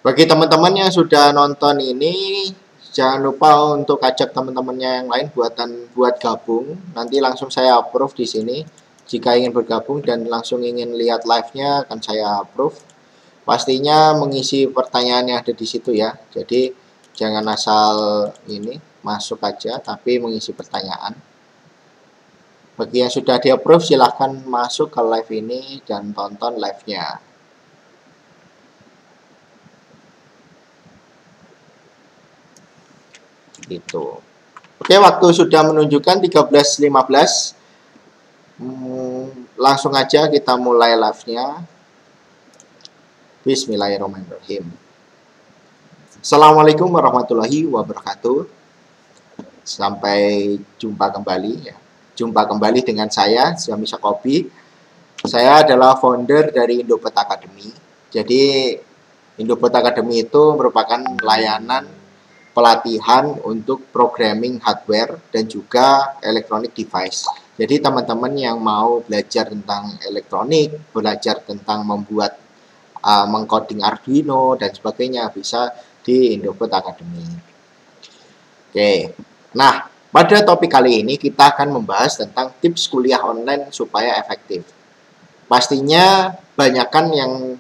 Bagi teman-teman yang sudah nonton ini, jangan lupa untuk ajak teman-temannya yang lain buat gabung. Nanti langsung saya approve di sini. Jika ingin bergabung dan langsung ingin lihat live-nya akan saya approve. Pastinya mengisi pertanyaan yang ada di situ ya. Jadi jangan asal ini masuk aja, tapi mengisi pertanyaan. Bagi yang sudah di-approve silahkan masuk ke live ini dan tonton live-nya. Gitu. Oke, waktu sudah menunjukkan 13.15. Langsung aja kita mulai live-nya. Bismillahirrahmanirrahim. Assalamualaikum warahmatullahi wabarakatuh. Sampai jumpa kembali ya. Jumpa kembali dengan saya, Zami Sakobi. Saya adalah founder dari Indopet Academy. Jadi Indopet Academy itu merupakan layanan pelatihan untuk programming hardware dan juga electronic device. Jadi teman-teman yang mau belajar tentang elektronik, belajar tentang membuat mengcoding Arduino dan sebagainya bisa di Indopet Academy. Oke. Nah, pada topik kali ini kita akan membahas tentang tips kuliah online supaya efektif. Pastinya banyakkan yang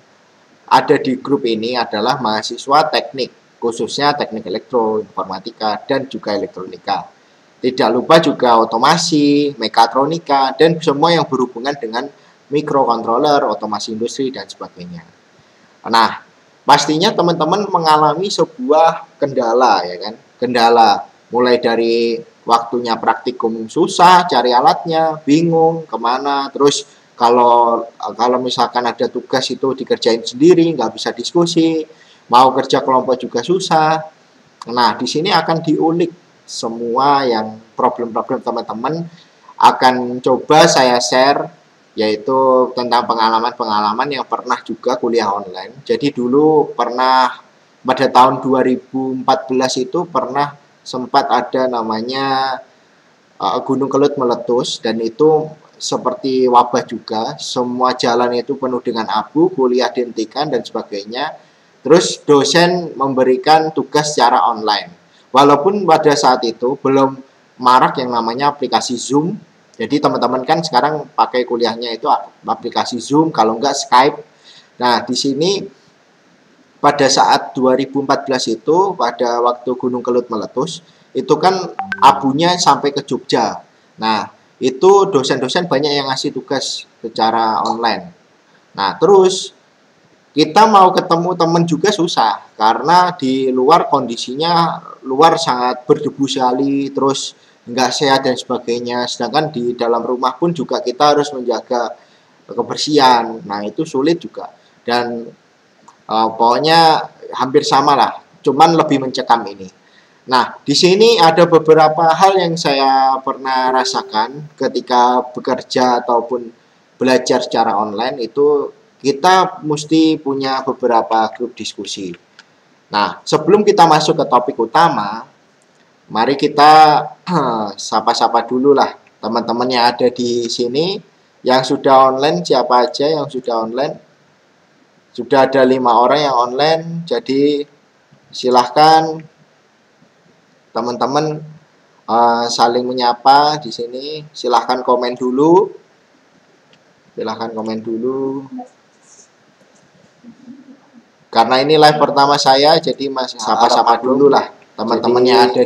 ada di grup ini adalah mahasiswa teknik, khususnya teknik elektro, informatika, dan juga elektronika. Tidak lupa juga otomasi, mekatronika, dan semua yang berhubungan dengan microcontroller, otomasi industri, dan sebagainya. Nah, pastinya teman-teman mengalami sebuah kendala, ya kan? Kendala, mulai dari waktunya praktikum susah, cari alatnya, bingung, kemana, terus kalau misalkan ada tugas itu dikerjain sendiri, nggak bisa diskusi, mau kerja kelompok juga susah. Nah, di sini akan diulik semua yang problem-problem teman-teman akan coba saya share, yaitu tentang pengalaman-pengalaman yang pernah juga kuliah online. Jadi dulu pernah pada tahun 2014 itu pernah sempat ada namanya Gunung Kelut meletus, dan itu seperti wabah juga, semua jalan itu penuh dengan abu, kuliah dihentikan dan sebagainya. Terus dosen memberikan tugas secara online. Walaupun pada saat itu belum marak yang namanya aplikasi Zoom. Jadi teman-teman kan sekarang pakai kuliahnya itu aplikasi Zoom, kalau enggak Skype. Nah, di sini pada saat 2014 itu, pada waktu Gunung Kelut meletus, itu kan abunya sampai ke Jogja. Nah, itu dosen-dosen banyak yang ngasih tugas secara online. Nah, terus kita mau ketemu teman juga susah, karena di luar kondisinya luar sangat berdebu sekali, terus nggak sehat dan sebagainya. Sedangkan di dalam rumah pun juga kita harus menjaga kebersihan. Nah, itu sulit juga. Dan pokoknya hampir sama lah, cuman lebih mencekam ini. Nah, di sini ada beberapa hal yang saya pernah rasakan ketika bekerja ataupun belajar secara online. Itu kita mesti punya beberapa grup diskusi. Nah, sebelum kita masuk ke topik utama, mari kita sapa-sapa dulu lah teman-teman yang ada di sini. Yang sudah online, siapa aja yang sudah online? Sudah ada 5 orang yang online, jadi silahkan teman-teman saling menyapa di sini. Silahkan komen dulu. Silahkan komen dulu. Karena ini live pertama saya, jadi masih sapa-sapa dulu lah teman-temannya ada.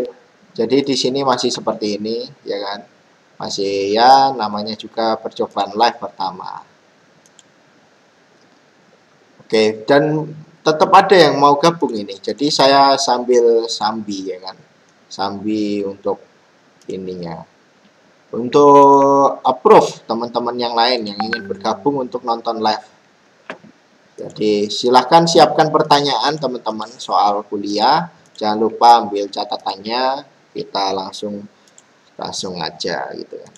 Jadi di sini masih seperti ini, ya kan? Masih ya, namanya juga percobaan live pertama. Oke, dan tetap ada yang mau gabung ini. Jadi saya sambil sambi, ya kan? Sambil untuk ininya. Untuk approve teman-teman yang lain yang ingin bergabung untuk nonton live. Jadi silahkan siapkan pertanyaan teman-teman soal kuliah. Jangan lupa ambil catatannya. Kita langsung aja gitu ya.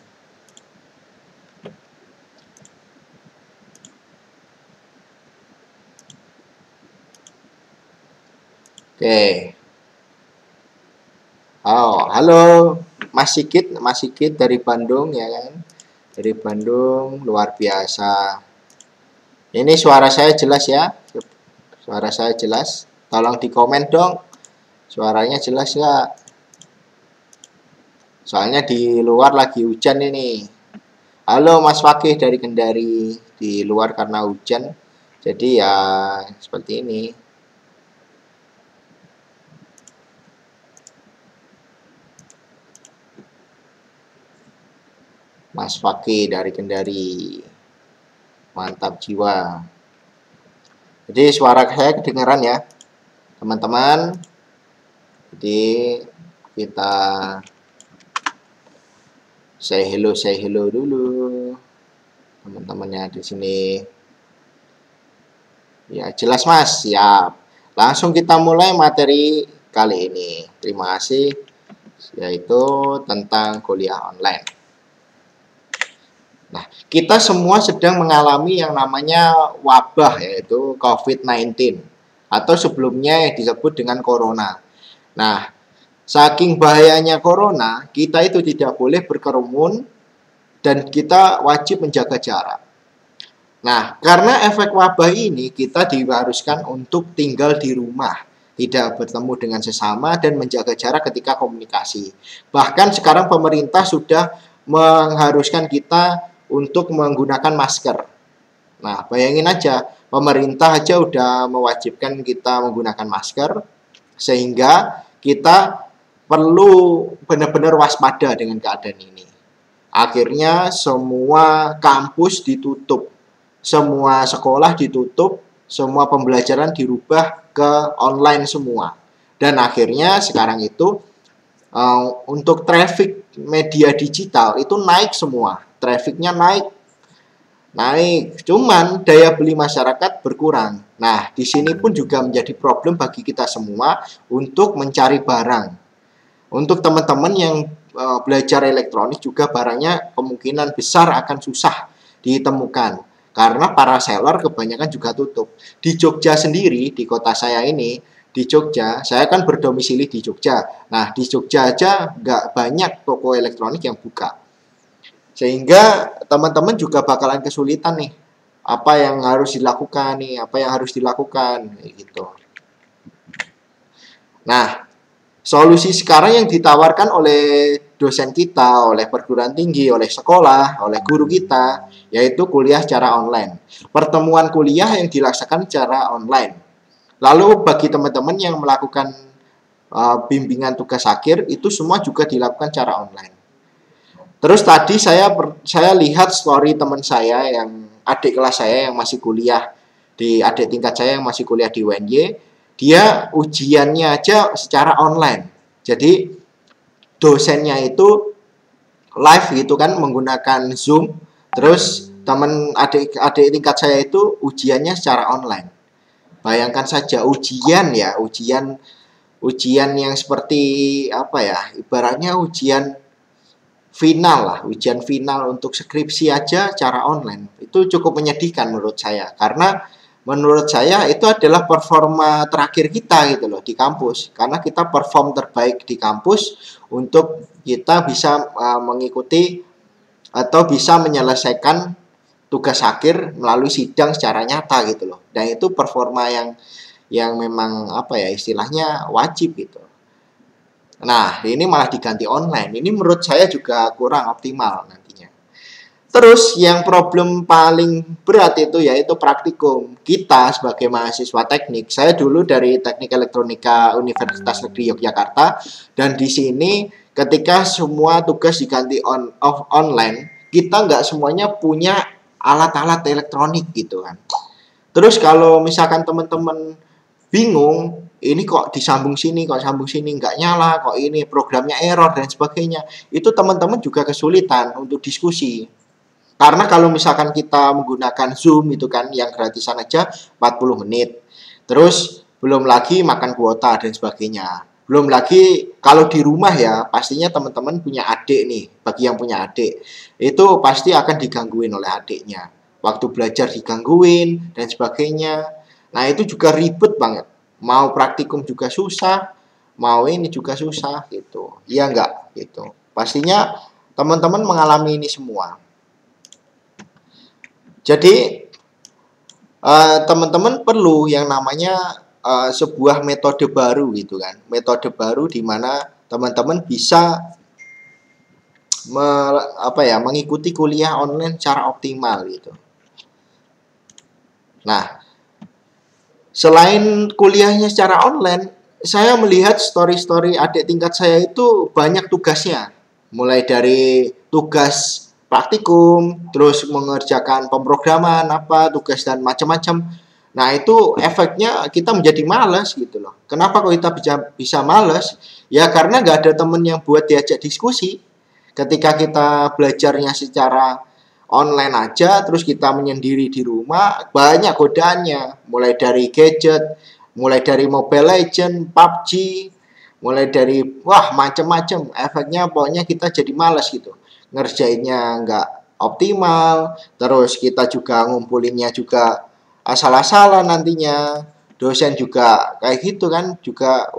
Oke. Oh, halo Mas Sigit dari Bandung, ya kan? Dari Bandung, luar biasa. Ini suara saya jelas ya? Suara saya jelas? Tolong di komen dong. Suaranya jelas nggak? Soalnya di luar lagi hujan ini. Halo Mas Fakih dari Kendari. Di luar karena hujan. Jadi ya seperti ini. Mas Fakih dari Kendari. Mantap jiwa. Jadi suara saya kedengaran ya, teman-teman. Jadi kita say hello dulu teman-temannya di sini. Ya jelas Mas, siap. Langsung kita mulai materi kali ini. Terima kasih, yaitu tentang kuliah online. Nah, kita semua sedang mengalami yang namanya wabah, yaitu COVID-19 atau sebelumnya yang disebut dengan corona. Nah, saking bahayanya corona, kita itu tidak boleh berkerumun dan kita wajib menjaga jarak. Nah, karena efek wabah ini, kita diharuskan untuk tinggal di rumah, tidak bertemu dengan sesama dan menjaga jarak ketika komunikasi. Bahkan sekarang pemerintah sudah mengharuskan kita untuk menggunakan masker. Nah, bayangin aja, pemerintah aja udah mewajibkan kita menggunakan masker, sehingga kita perlu benar-benar waspada dengan keadaan ini. Akhirnya semua kampus ditutup, semua sekolah ditutup, semua pembelajaran dirubah ke online semua. Dan akhirnya sekarang itu untuk traffic media digital itu naik semua. Trafficnya naik, cuman daya beli masyarakat berkurang. Nah, di sini pun juga menjadi problem bagi kita semua untuk mencari barang. Untuk teman-teman yang belajar elektronik juga barangnya kemungkinan besar akan susah ditemukan. Karena para seller kebanyakan juga tutup. Di Jogja sendiri, di kota saya ini, di Jogja, saya kan berdomisili di Jogja. Nah, di Jogja aja nggak banyak toko elektronik yang buka. Sehingga teman-teman juga bakalan kesulitan nih. Apa yang harus dilakukan nih, apa yang harus dilakukan, gitu. Nah, solusi sekarang yang ditawarkan oleh dosen kita, oleh perguruan tinggi, oleh sekolah, oleh guru kita, yaitu kuliah secara online. Pertemuan kuliah yang dilaksanakan secara online. Lalu bagi teman-teman yang melakukan bimbingan tugas akhir, itu semua juga dilakukan secara online. Terus tadi saya lihat story teman saya yang adik kelas saya yang masih kuliah adik tingkat saya yang masih kuliah di UNY, dia ujiannya aja secara online. Jadi dosennya itu live gitu kan menggunakan Zoom. Terus teman adik tingkat saya itu ujiannya secara online. Bayangkan saja ujian yang seperti apa ya? Ibaratnya ujian final untuk skripsi aja secara online. Itu cukup menyedihkan menurut saya. Karena menurut saya itu adalah performa terakhir kita gitu loh di kampus. Karena kita perform terbaik di kampus untuk kita bisa mengikuti atau bisa menyelesaikan tugas akhir melalui sidang secara nyata gitu loh. Dan itu performa yang memang apa ya istilahnya wajib gitu. Nah, ini malah diganti online. Ini menurut saya juga kurang optimal nantinya. Terus yang problem paling berat itu yaitu praktikum. Kita sebagai mahasiswa teknik, saya dulu dari Teknik Elektronika Universitas Negeri Yogyakarta, dan di sini ketika semua tugas diganti online, kita nggak semuanya punya alat-alat elektronik gitu kan. Terus kalau misalkan teman-teman bingung, ini kok disambung sini, kok sambung sini, nggak nyala, kok ini programnya error, dan sebagainya. Itu teman-teman juga kesulitan untuk diskusi. Karena kalau misalkan kita menggunakan Zoom itu kan, yang gratisan aja 40 menit. Terus belum lagi makan kuota dan sebagainya. Belum lagi kalau di rumah ya, pastinya teman-teman punya adik nih. Bagi yang punya adik, itu pasti akan digangguin oleh adiknya. Waktu belajar digangguin dan sebagainya. Nah, itu juga ribet banget. Mau praktikum juga susah, mau ini juga susah gitu. Iya enggak gitu. Pastinya teman-teman mengalami ini semua. Jadi teman-teman perlu yang namanya sebuah metode baru gitu kan. Metode baru di mana teman-teman bisa mengikuti kuliah online secara optimal gitu. Nah, selain kuliahnya secara online, saya melihat story-story adik tingkat saya itu banyak tugasnya. Mulai dari tugas praktikum, terus mengerjakan pemrograman, tugas dan macam-macam. Nah, itu efeknya kita menjadi malas gitu loh. Kenapa kok kita bisa malas? Ya karena nggak ada temen yang buat diajak diskusi. Ketika kita belajarnya secara online aja, terus kita menyendiri di rumah, banyak godaannya. Mulai dari gadget, mulai dari Mobile Legend, PUBG, mulai dari macam-macam. Efeknya pokoknya kita jadi malas gitu. Ngerjainnya nggak optimal, terus kita juga ngumpulinnya juga asal-asalan nantinya. Dosen juga kayak gitu kan, juga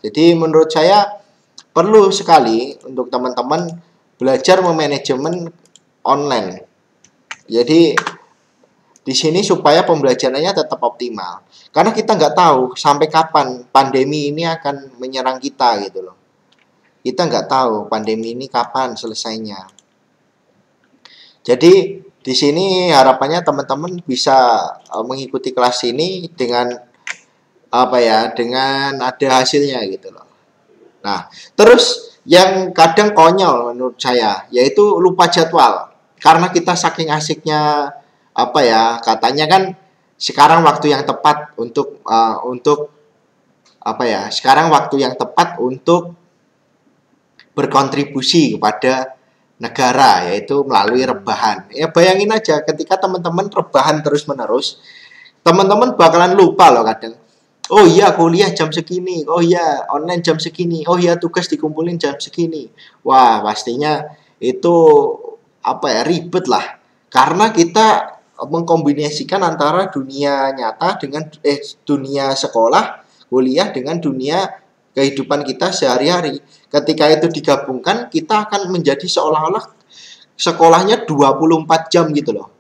jadi menurut saya perlu sekali untuk teman-teman belajar memanajemen online. Jadi di sini supaya pembelajarannya tetap optimal. Karena kita nggak tahu sampai kapan pandemi ini akan menyerang kita gitu loh. Kita nggak tahu pandemi ini kapan selesainya. Jadi di sini harapannya teman-teman bisa mengikuti kelas ini dengan dengan ada hasilnya gitu loh. Nah, terus yang kadang konyol menurut saya yaitu lupa jadwal. Karena kita saking asiknya katanya kan sekarang waktu yang tepat untuk sekarang waktu yang tepat untuk berkontribusi kepada negara, yaitu melalui rebahan. Ya bayangin aja ketika teman-teman rebahan terus-menerus, teman-teman bakalan lupa loh kadang. Oh iya kuliah jam segini, oh iya online jam segini, oh iya tugas dikumpulin jam segini. Wah pastinya itu ribet lah. Karena kita mengkombinasikan antara dunia nyata dengan dunia sekolah, kuliah dengan dunia kehidupan kita sehari-hari. Ketika itu digabungkan, kita akan menjadi seolah-olah sekolahnya 24 jam gitu loh.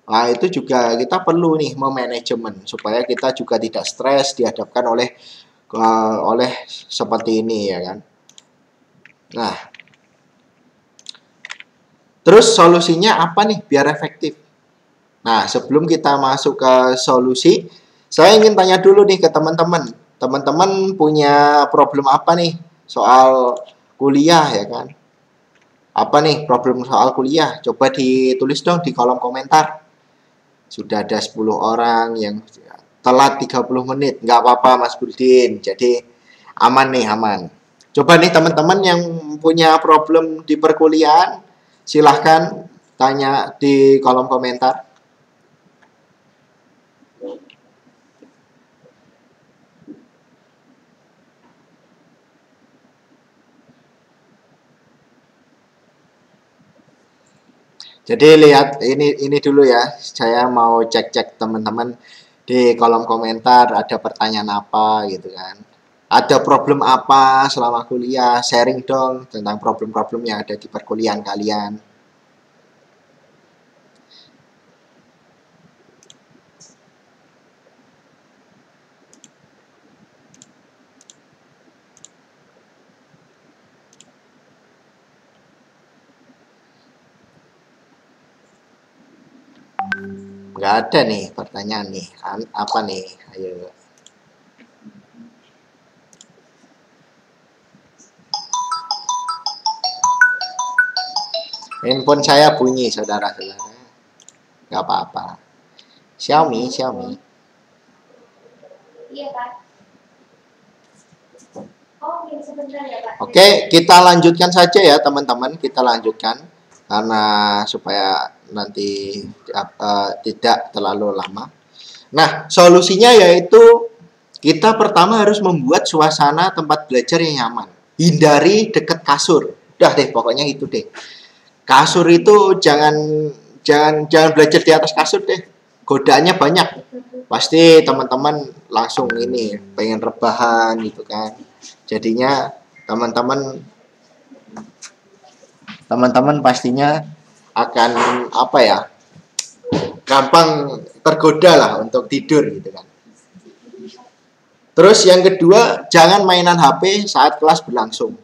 Nah, itu juga kita perlu nih memanajemen supaya kita juga tidak stres dihadapkan oleh seperti ini ya kan. Nah, terus solusinya apa nih biar efektif? Nah, sebelum kita masuk ke solusi, saya ingin tanya dulu nih ke teman-teman. Teman-teman punya problem apa nih soal kuliah ya kan? Apa nih problem soal kuliah? Coba ditulis dong di kolom komentar. Sudah ada 10 orang yang telat 30 menit. Nggak apa-apa Mas Burdin. Jadi aman nih, aman. Coba nih teman-teman yang punya problem di perkuliahan, silahkan tanya di kolom komentar. Jadi lihat ini dulu ya. Saya mau cek-cek teman-teman di kolom komentar ada pertanyaan apa gitu kan. Ada problem apa selama kuliah? Sharing dong tentang problem-problem yang ada di perkuliahan kalian. Nggak ada nih pertanyaan nih. Apa nih? Ayo. Handphone saya bunyi, saudara-saudara. Nggak apa-apa. Xiaomi. Iya, Pak. Oke, kita lanjutkan saja ya, teman-teman. Kita lanjutkan. Karena supaya nanti tidak terlalu lama. Nah, solusinya yaitu kita pertama harus membuat suasana tempat belajar yang nyaman. Hindari dekat kasur. Udah deh, pokoknya itu deh. Kasur itu jangan belajar di atas kasur deh. Godaannya banyak. Pasti teman-teman langsung ini pengen rebahan gitu kan. Jadinya teman-teman pastinya akan gampang tergoda lah untuk tidur gitu kan. Terus yang kedua, jangan mainan HP saat kelas berlangsung.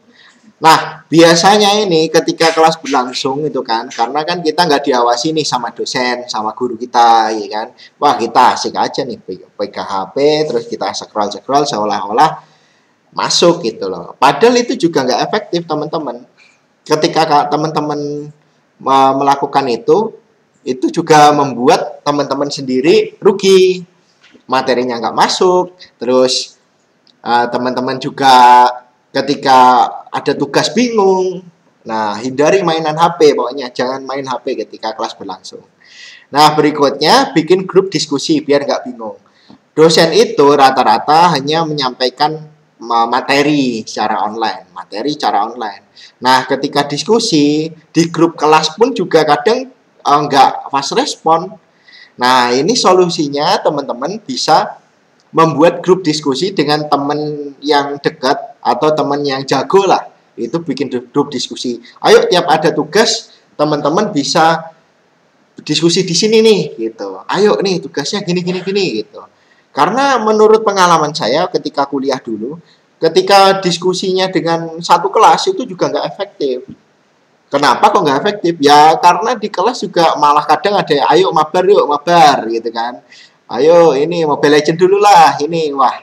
Nah, biasanya ini ketika kelas berlangsung itu kan, karena kan kita nggak diawasi nih sama dosen, sama guru kita, ya kan. Wah, kita asik aja nih pegang HP, terus kita scroll-scroll seolah-olah masuk gitu loh. Padahal itu juga nggak efektif, teman-teman. Ketika teman-teman melakukan itu juga membuat teman-teman sendiri rugi. Materinya nggak masuk, terus teman-teman juga ketika ada tugas bingung. Nah, hindari mainan HP, pokoknya jangan main HP ketika kelas berlangsung. Nah, berikutnya bikin grup diskusi biar nggak bingung. Dosen itu rata-rata hanya menyampaikan materi secara online. Nah, ketika diskusi di grup kelas pun juga kadang nggak fast respon. Nah, ini solusinya teman-teman bisa membuat grup diskusi dengan teman yang dekat atau teman yang jago lah. Itu bikin grup diskusi. Ayo tiap ada tugas, teman-teman bisa diskusi di sini nih gitu. Ayo nih tugasnya gini gitu. Karena menurut pengalaman saya ketika kuliah dulu, ketika diskusinya dengan satu kelas itu juga nggak efektif. Kenapa kok nggak efektif? Ya karena di kelas juga malah kadang ada ayo mabar yuk mabar gitu kan. Ayo ini Mobile Legend dulu lah ini wah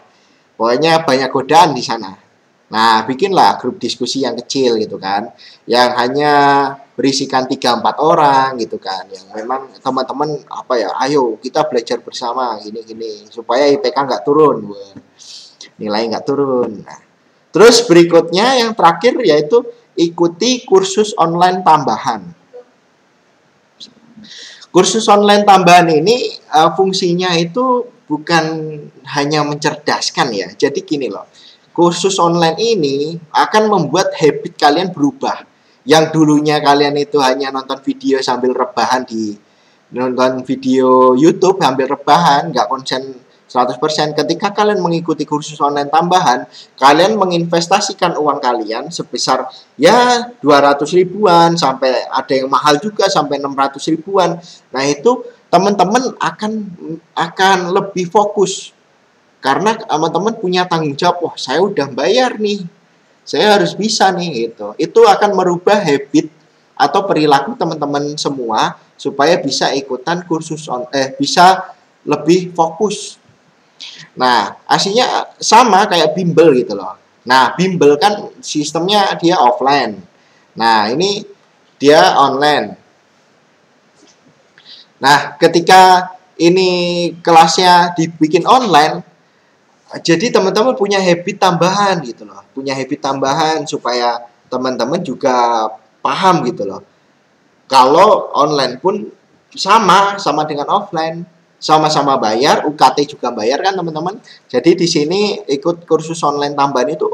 pokoknya banyak godaan di sana. Nah bikinlah grup diskusi yang kecil gitu kan, yang hanya berisikan 3-4 orang gitu kan, yang memang teman-teman apa ya, ayo kita belajar bersama gini supaya IPK nggak turun, nilai nggak turun. Nah, terus berikutnya yang terakhir yaitu ikuti kursus online tambahan. Kursus online tambahan ini fungsinya itu bukan hanya mencerdaskan ya. Jadi gini loh, kursus online ini akan membuat habit kalian berubah. Yang dulunya kalian itu hanya nonton video sambil rebahan nonton video YouTube sambil rebahan, nggak konsen 100%. Ketika kalian mengikuti kursus online tambahan, kalian menginvestasikan uang kalian sebesar ya 200 ribuan sampai ada yang mahal juga sampai 600 ribuan. Nah, itu teman-teman akan lebih fokus karena teman-teman punya tanggung jawab. Wah, saya udah bayar nih. Saya harus bisa nih gitu. Itu akan merubah habit atau perilaku teman-teman semua supaya bisa ikutan bisa lebih fokus. Nah, aslinya sama kayak bimbel gitu loh. Nah, bimbel kan sistemnya dia offline. Nah, ini dia online. Nah, ketika ini kelasnya dibikin online, jadi teman-teman punya habit tambahan gitu loh. Punya habit tambahan supaya teman-teman juga paham gitu loh. Kalau online pun sama dengan offline, sama-sama bayar, UKT juga bayar kan teman-teman. Jadi di sini ikut kursus online tambahan itu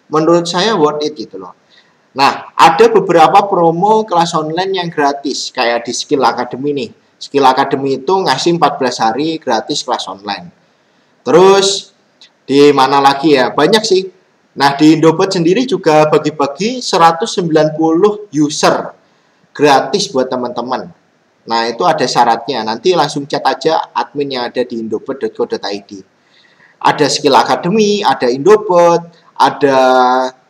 menurut saya worth it gitu loh. Nah, ada beberapa promo kelas online yang gratis kayak di Skill Academy nih. Skill Academy itu ngasih 14 hari gratis kelas online. Terus di mana lagi ya? Banyak sih. Nah, di Indobot sendiri juga bagi-bagi 190 user gratis buat teman-teman. Nah, itu ada syaratnya. Nanti langsung chat aja admin yang ada di indobot.co.id. Ada Skill Academy, ada Indobot, ada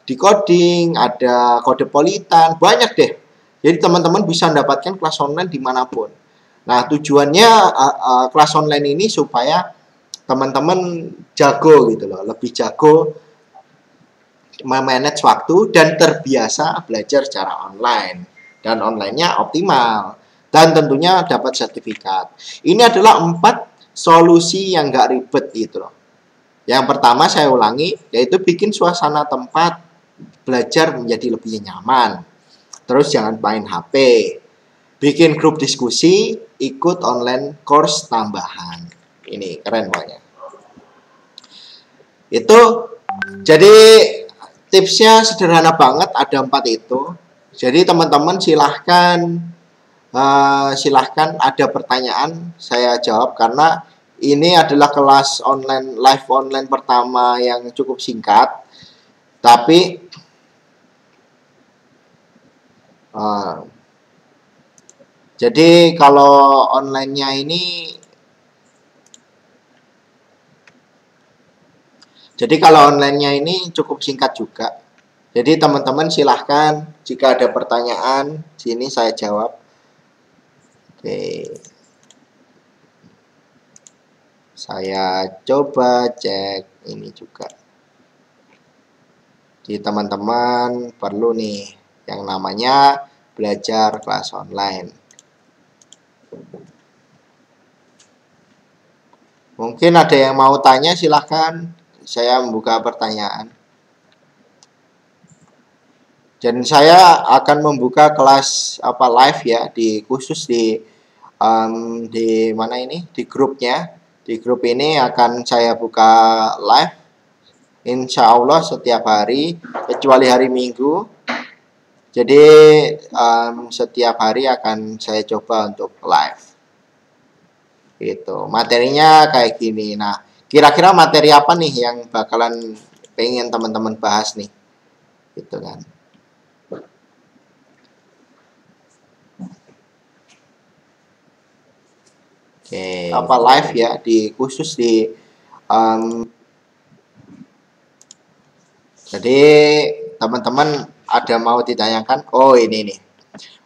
decoding, ada kode politan, banyak deh. Jadi teman-teman bisa mendapatkan kelas online dimanapun. Nah, tujuannya kelas online ini supaya teman-teman jago gitu loh, lebih jago memanage waktu dan terbiasa belajar secara online. Dan online-nya optimal. Dan tentunya dapat sertifikat. Ini adalah 4 solusi yang nggak ribet gitu loh. Yang pertama saya ulangi, yaitu bikin suasana tempat belajar menjadi lebih nyaman. Terus jangan main HP. Bikin grup diskusi, ikut online course tambahan. Ini keren pokoknya. Itu jadi tipsnya sederhana banget, ada 4 itu. Jadi teman-teman silahkan ada pertanyaan saya jawab karena ini adalah kelas online live online pertama yang cukup singkat. Tapi jadi kalau online-nya ini Jadi kalau online-nya ini cukup singkat juga. Jadi teman-teman silahkan jika ada pertanyaan, sini saya jawab. Oke. Saya coba cek ini juga. Jadi teman-teman perlu nih yang namanya belajar kelas online. Mungkin ada yang mau tanya, silahkan. Saya membuka pertanyaan. Dan saya akan membuka kelas live ya di khusus di mana ini, di grupnya. Di grup ini akan saya buka live. Insya Allah setiap hari kecuali hari Minggu. Jadi setiap hari akan saya coba untuk live. Gitu. Materinya kayak gini. Nah, kira-kira materi apa nih yang bakalan pengen teman-teman bahas nih? Gitu kan. Oke, live ya di khusus jadi teman-teman ada mau ditanyakan? Oh, ini nih.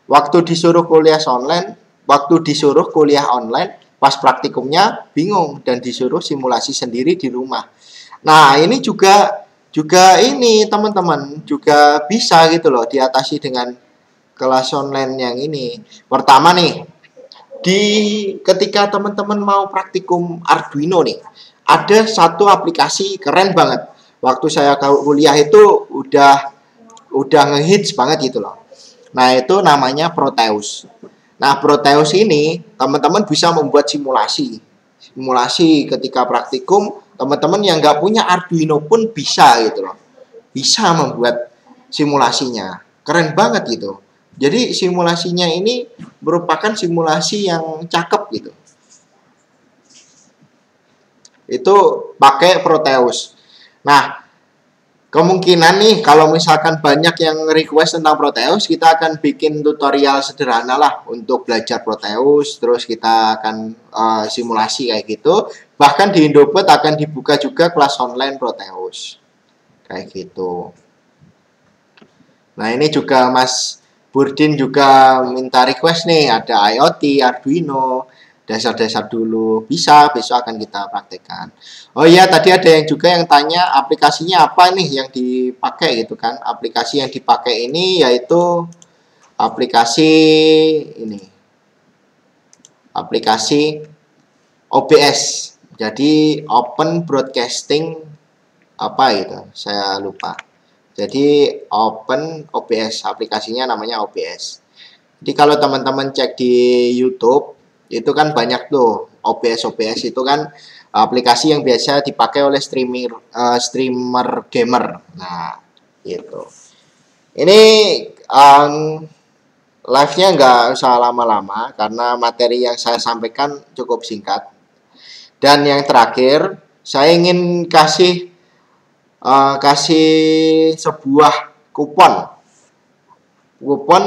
Waktu disuruh kuliah online, pas praktikumnya bingung dan disuruh simulasi sendiri di rumah. Nah, ini juga ini teman-teman juga bisa gitu loh diatasi dengan kelas online yang ini. Pertama nih, ketika teman-teman mau praktikum Arduino nih, ada satu aplikasi keren banget. Waktu saya kuliah itu udah ngehits banget gitu loh. Nah, itu namanya Proteus. Nah, Proteus ini teman-teman bisa membuat simulasi. Simulasi ketika praktikum, teman-teman yang nggak punya Arduino pun bisa gitu loh. Bisa membuat simulasinya. Keren banget gitu. Jadi simulasinya ini merupakan simulasi yang cakep gitu. Itu pakai Proteus. Nah, kemungkinan nih kalau misalkan banyak yang request tentang Proteus, kita akan bikin tutorial sederhana lah untuk belajar Proteus, terus kita akan simulasi kayak gitu. Bahkan di Indopet akan dibuka juga kelas online Proteus. Kayak gitu. Nah, ini juga Mas Burdin juga minta request nih, ada IoT, Arduino, dasar-dasar dulu. Bisa, besok akan kita praktekkan. Oh iya, tadi ada yang juga yang tanya aplikasinya apa nih yang dipakai gitu kan. Aplikasi yang dipakai ini yaitu aplikasi ini. Aplikasi OBS. Jadi Open Broadcasting apa itu? Saya lupa. Jadi Open OBS, aplikasinya namanya OBS. Jadi kalau teman-teman cek di YouTube, itu kan banyak tuh OBS itu kan aplikasi yang biasa dipakai oleh streamer gamer. Nah, gitu. Ini live-nya nggak usah lama-lama karena materi yang saya sampaikan cukup singkat. Dan yang terakhir, saya ingin kasih sebuah kupon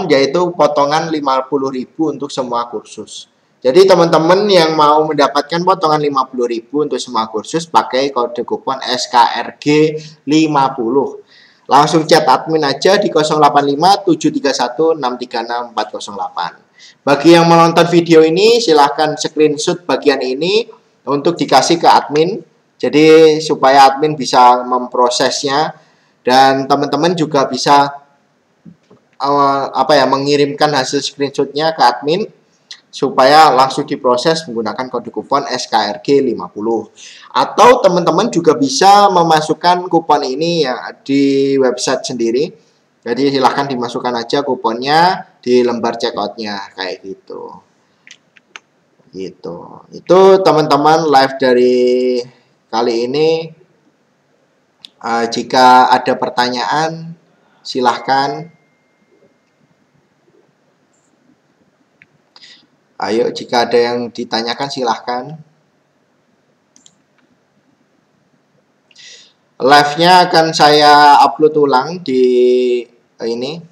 yaitu potongan 50.000 untuk semua kursus. Jadi teman-teman yang mau mendapatkan potongan 50.000 untuk semua kursus pakai kode kupon SKRG 50. Langsung chat admin aja di 085 731 636 408. Bagi yang menonton video ini silahkan screenshot bagian ini untuk dikasih ke admin. Jadi supaya admin bisa memprosesnya dan teman-teman juga bisa mengirimkan hasil screenshotnya ke admin supaya langsung diproses menggunakan kode kupon SKRG 50. Atau teman-teman juga bisa memasukkan kupon ini ya di website sendiri. Jadi silahkan dimasukkan aja kuponnya di lembar checkoutnya kayak gitu. Gitu. Itu teman-teman live dari kali ini. Jika ada pertanyaan silahkan. Ayo, jika ada yang ditanyakan silahkan. Live-nya akan saya upload ulang di ini,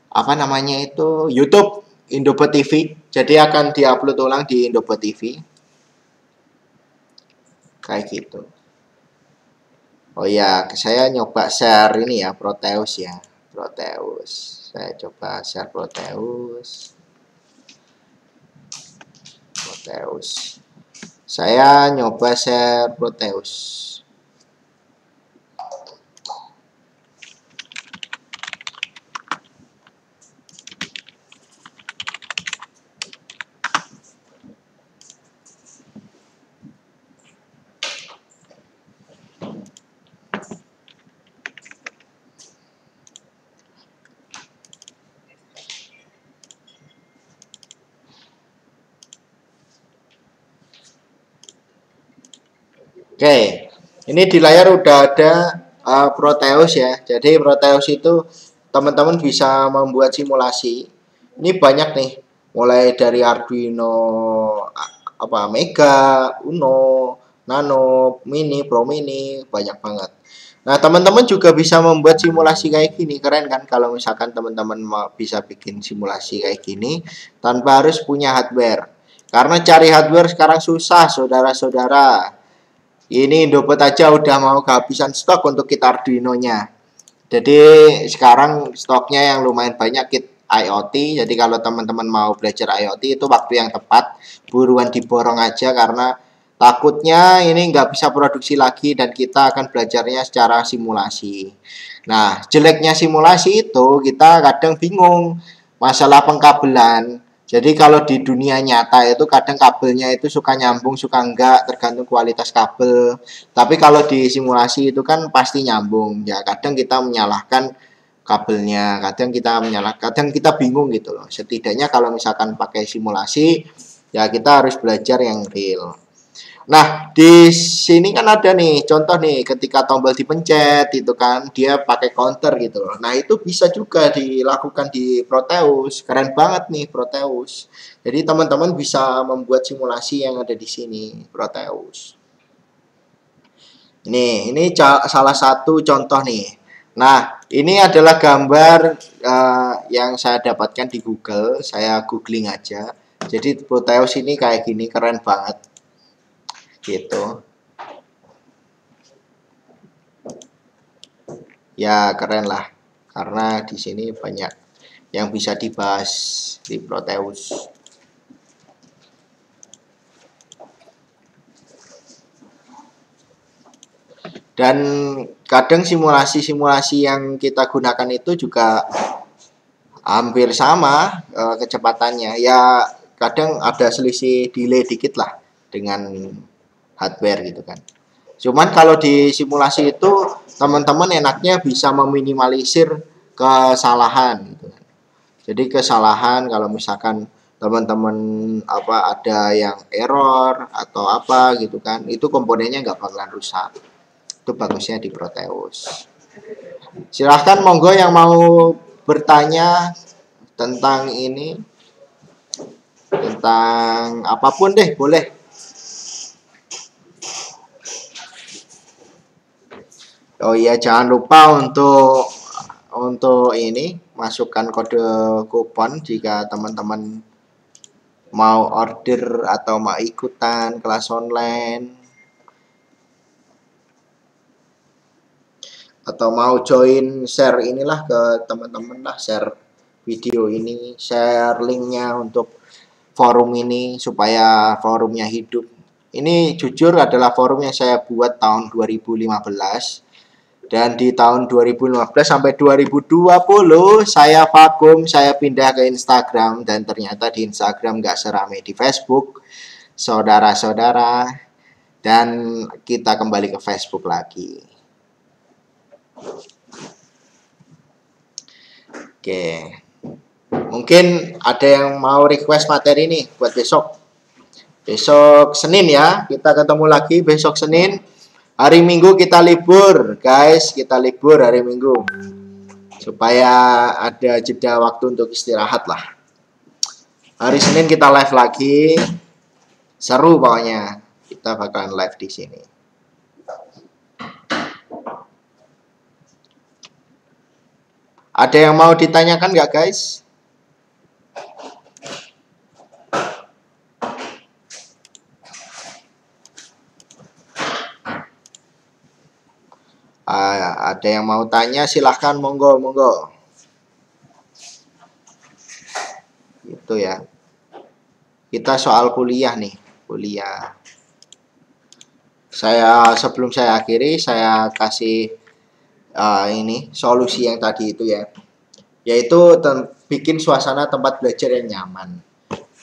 apa namanya itu, YouTube Indopet TV. Jadi akan diupload ulang di Indopet TV. Kayak gitu. Oh ya, saya nyoba share ini ya, Proteus ya. Proteus. Saya coba share Proteus. Proteus. Saya nyoba share Proteus. Oke, ini di layar udah ada Proteus ya. Jadi Proteus itu teman-teman bisa membuat simulasi. Ini banyak nih, mulai dari Arduino apa Mega, Uno, Nano, Mini, Pro Mini, banyak banget. Nah, teman-teman juga bisa membuat simulasi kayak gini. Keren kan kalau misalkan teman-teman bisa bikin simulasi kayak gini tanpa harus punya hardware. Karena cari hardware sekarang susah, saudara-saudara. Ini Indopet aja udah mau kehabisan stok untuk kit Arduino-nya. Jadi sekarang stoknya yang lumayan banyak kit IoT. Jadi kalau teman-teman mau belajar IoT itu waktu yang tepat. Buruan diborong aja karena takutnya ini nggak bisa produksi lagi dan kita akan belajarnya secara simulasi. Nah, jeleknya simulasi itu kita kadang bingung masalah pengkabelan. Jadi kalau di dunia nyata itu kadang kabelnya itu suka nyambung, suka enggak, tergantung kualitas kabel. Tapi kalau di simulasi itu kan pasti nyambung. Ya kadang kita menyalahkan kabelnya, kadang kita bingung gitu loh. Setidaknya kalau misalkan pakai simulasi, ya kita harus belajar yang real. Nah, di sini kan ada nih contoh nih ketika tombol dipencet itu kan dia pakai counter gitu loh. Nah, itu bisa juga dilakukan di Proteus. Keren banget nih Proteus. Jadi teman-teman bisa membuat simulasi yang ada di sini Proteus. Ini salah satu contoh nih. Nah, ini adalah gambar yang saya dapatkan di Google. Saya googling aja. Jadi Proteus ini kayak gini, keren banget. Gitu. Ya keren lah karena di sini banyak yang bisa dibahas di Proteus. Dan kadang simulasi-simulasi yang kita gunakan itu juga hampir sama kecepatannya. Ya kadang ada selisih delay dikit lah dengan hardware gitu kan. Cuman kalau di simulasi itu teman-teman enaknya bisa meminimalisir kesalahan gitu kan. Jadi kesalahan kalau misalkan teman-teman apa ada yang error atau apa gitu kan, itu komponennya nggak bakalan rusak. Itu bagusnya di Proteus. Silahkan monggo yang mau bertanya tentang ini, tentang apapun deh boleh. Oh iya jangan lupa untuk ini masukkan kode kupon jika teman-teman mau order atau mau ikutan kelas online atau mau join share inilah ke teman-teman lah, share video ini, share linknya untuk forum ini supaya forumnya hidup. Ini jujur adalah forum yang saya buat tahun 2015 dan di tahun 2015 sampai 2020 saya vakum, saya pindah ke Instagram dan ternyata di Instagram nggak serame di Facebook, saudara-saudara, dan kita kembali ke Facebook lagi. Oke, mungkin ada yang mau request materi nih buat besok. Besok Senin ya, kita ketemu lagi besok Senin. Hari Minggu kita libur, guys. Kita libur hari Minggu. Supaya ada jeda waktu untuk istirahat lah. Hari Senin kita live lagi. Seru pokoknya. Kita bakalan live di sini. Ada yang mau ditanyakan nggak, guys? Ada yang mau tanya, silahkan, monggo, monggo. Itu ya. Kita soal kuliah nih, kuliah. Sebelum saya akhiri, saya kasih ini solusi yang tadi itu ya, yaitu bikin suasana tempat belajar yang nyaman.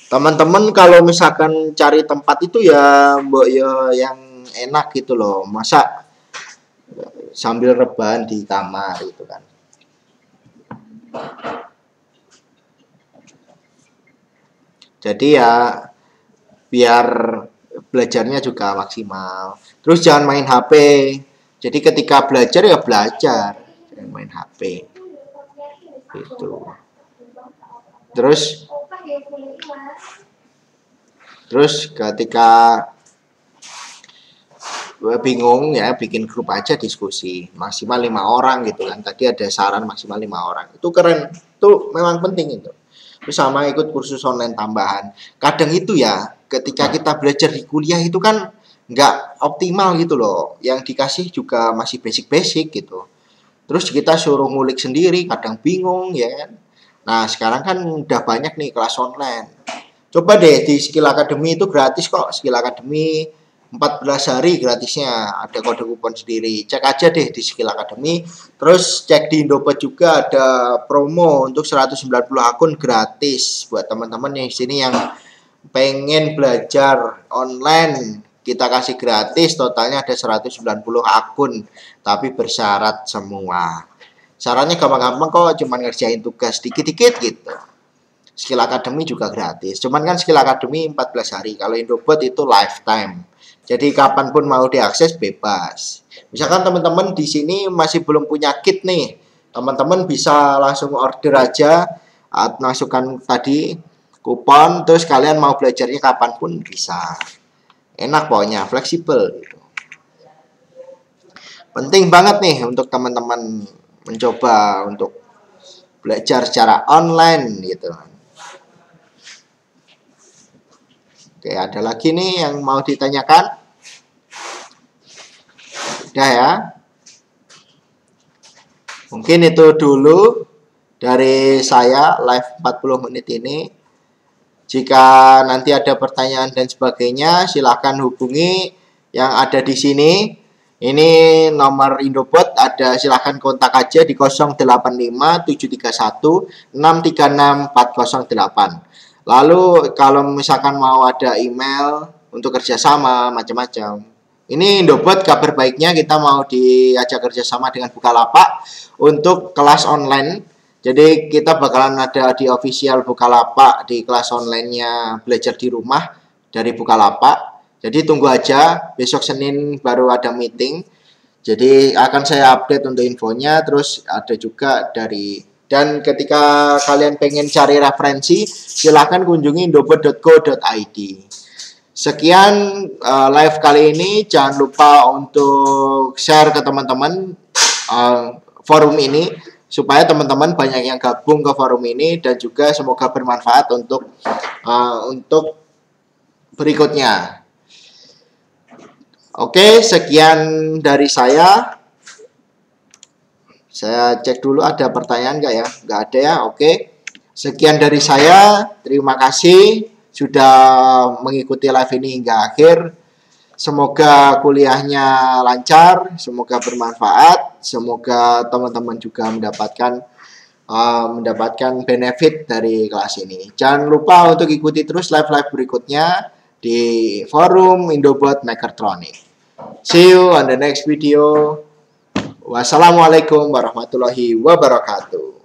Teman-teman kalau misalkan cari tempat itu ya, mbok ya yang enak gitu loh, masa sambil rebahan di kamar gitu kan. Jadi ya biar belajarnya juga maksimal. Terus jangan main HP. Jadi ketika belajar ya belajar, jangan main HP. Gitu. Terus ketika bingung ya bikin grup aja diskusi maksimal 5 orang gitu kan. Tadi ada saran maksimal 5 orang. Itu keren. Itu memang penting itu. Terus sama ikut kursus online tambahan. Kadang itu ya ketika kita belajar di kuliah itu kan nggak optimal gitu loh. Yang dikasih juga masih basic-basic gitu. Terus kita suruh ngulik sendiri, kadang bingung ya kan. Nah sekarang kan udah banyak nih kelas online. Coba deh di Skill Academy itu gratis kok. Skill Academy 14 hari gratisnya, ada kode kupon sendiri. Cek aja deh di Skill Academy. Terus cek di Indopat juga ada promo untuk 190 akun gratis buat teman-teman yang sini yang pengen belajar online. Kita kasih gratis, totalnya ada 190 akun, tapi bersyarat semua. Syaratnya gampang-gampang kok, cuman ngerjain tugas dikit-dikit gitu. Skill Academy juga gratis. Cuman kan Skill Academy 14 hari. Kalau Indobot itu lifetime. Jadi kapanpun mau diakses bebas. Misalkan teman-teman di sini masih belum punya kit nih. Teman-teman bisa langsung order aja. Masukkan tadi kupon. Terus kalian mau belajarnya kapanpun bisa. Enak pokoknya, fleksibel gitu. Penting banget nih untuk teman-teman mencoba untuk belajar secara online gitu. Oke, ada lagi nih yang mau ditanyakan? Udah ya. Mungkin itu dulu dari saya live 40 menit ini. Jika nanti ada pertanyaan dan sebagainya, silahkan hubungi yang ada di sini. Ini nomor Indobot, ada silahkan kontak aja di 085 731 636 408. Lalu kalau misalkan mau ada email untuk kerjasama macam-macam. Ini Indobot, kabar baiknya kita mau diajak kerjasama dengan Bukalapak untuk kelas online. Jadi kita bakalan ada di official Bukalapak di kelas online-nya belajar di rumah dari Bukalapak. Jadi tunggu aja, besok Senin baru ada meeting. Jadi akan saya update untuk infonya. Terus ada juga dari, dan ketika kalian pengen cari referensi, silahkan kunjungi indobot.co.id. Sekian live kali ini. Jangan lupa untuk share ke teman-teman forum ini, supaya teman-teman banyak yang gabung ke forum ini, dan juga semoga bermanfaat untuk berikutnya. Oke, sekian dari saya. Saya cek dulu ada pertanyaan nggak ya? Nggak ada ya, oke. Sekian dari saya, terima kasih sudah mengikuti live ini hingga akhir. Semoga kuliahnya lancar, semoga bermanfaat, semoga teman-teman juga mendapatkan benefit dari kelas ini. Jangan lupa untuk ikuti terus live-live berikutnya di forum Indobot Mechatronic. See you on the next video. Wassalamualaikum warahmatullahi wabarakatuh.